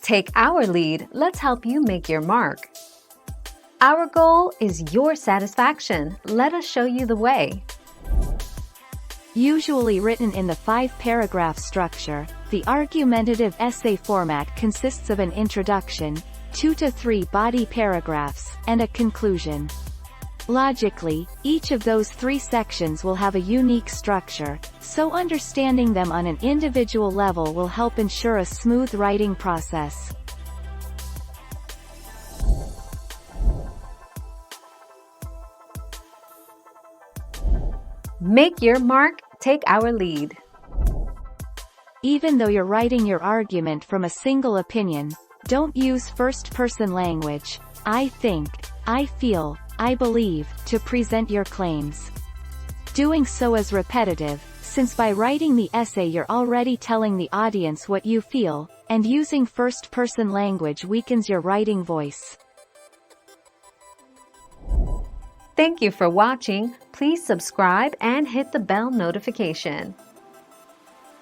Take our lead, let's help you make your mark. Our goal is your satisfaction. Let us show you the way. Usually written in the 5-paragraph structure, the argumentative essay format consists of an introduction, 2 to 3 body paragraphs, and a conclusion. Logically, each of those 3 sections will have a unique structure, so understanding them on an individual level will help ensure a smooth writing process. Make your mark, take our lead. Even though you're writing your argument from a single opinion, don't use first-person language, I think, I feel, I believe, to present your claims. Doing so is repetitive, since by writing the essay you're already telling the audience what you feel, and using first-person language weakens your writing voice. Thank you for watching. Please subscribe and hit the bell notification.